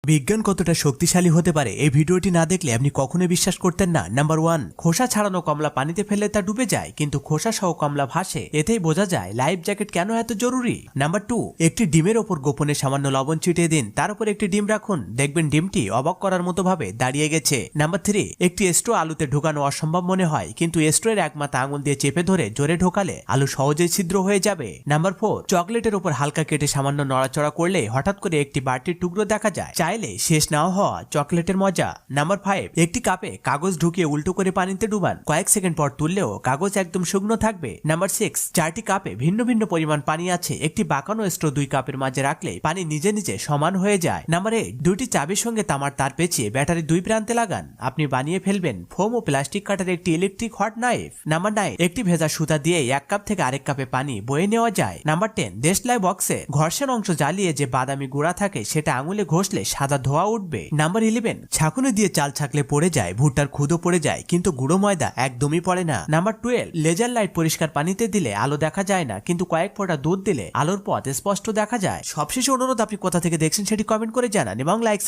বিজ্ঞান কতটা শক্তিশালী হতে পারে এই ভিডিওটি না দেখলে আপনি কখনোই বিশ্বাস করতেন না। নাম্বার 1, খোসা ছাড়ানো কমলা পানিতে ফেললে তা ডুবে যায়, কিন্তু খোসা সহ কমলা ভাসে। এতেই বোঝা যায় লাইফ জ্যাকেট কেন এত জরুরি। নাম্বার 2, একটি ডিমের ওপর গোপনে সামান্য লবণ ছিটিয়ে দিন, তার উপর একটি ডিম রাখুন, দেখবেন ডিমটি অবাক করার মতো ভাবে দাঁড়িয়ে গেছে। নাম্বার 3, একটি স্ট্রো আলুতে ঢোকানো অসম্ভব মনে হয়, কিন্তু স্ট্রোয়ের এক মাথা আঙুল দিয়ে চেপে ধরে জোরে ঢোকালে আলু সহজেই ছিদ্র হয়ে যাবে। নাম্বার 4, চকলেটের উপর হালকা কেটে সামান্য নড়াচড়া করলে হঠাৎ করে একটি বাটির টুকরো দেখা যায়, চাইলে শেষ নাও হওয়া চকলেটের মজা। নাম্বার 5, একটি কাপে কাগজ ঢুকিয়ে উল্টো করে পানিতে ডুবান, কয়েক সেকেন্ড পর তুললেও কাগজ একদম শুকনো থাকবে। নাম্বার 6, 4টি কাপে ভিন্ন ভিন্ন পরিমাণ পানি আছে, একটি বাঁকানো স্ট্রো 2 কাপের মাঝে রাখলে পানি নিজে নিজে সমান হয়ে যায়। নাম্বার 8, 2টি চাবির সঙ্গে তামার তার পেঁচিয়ে ব্যাটারি 2 প্রান্তে লাগান, আপনি বানিয়ে ফেলবেন ফোম ও প্লাস্টিক কাটার একটি ইলেকট্রিক হট নাইফ। নাম্বার 9, একটি ভেজা সুতা দিয়ে 1 কাপ থেকে আরেক কাপে পানি বয়ে নেওয়া যায়। নাম্বার 10, দেশলাই বক্সে ঘর্ষণ অংশ জ্বালিয়ে যে বাদামি গুঁড়া থাকে সেটা আঙুলে ঘষলে সাদা ধোয়া উঠবে। নাম্বার 11, ছাঁকুনি দিয়ে চাল ছাকলে পড়ে যায়, ভুট্টার খুদও পড়ে যায়, কিন্তু গুঁড়ো ময়দা একদমই পড়ে না। নাম্বার 12, লেজার লাইট পরিষ্কার পানিতে দিলে আলো দেখা যায় না, কিন্তু কয়েক ফোঁটা দুধ দিলে আলোর পথ স্পষ্ট দেখা যায়। সবশেষে অনুরোধ, আপনি কোথা থেকে দেখছেন সেটি কমেন্ট করে জানান এবং লাইক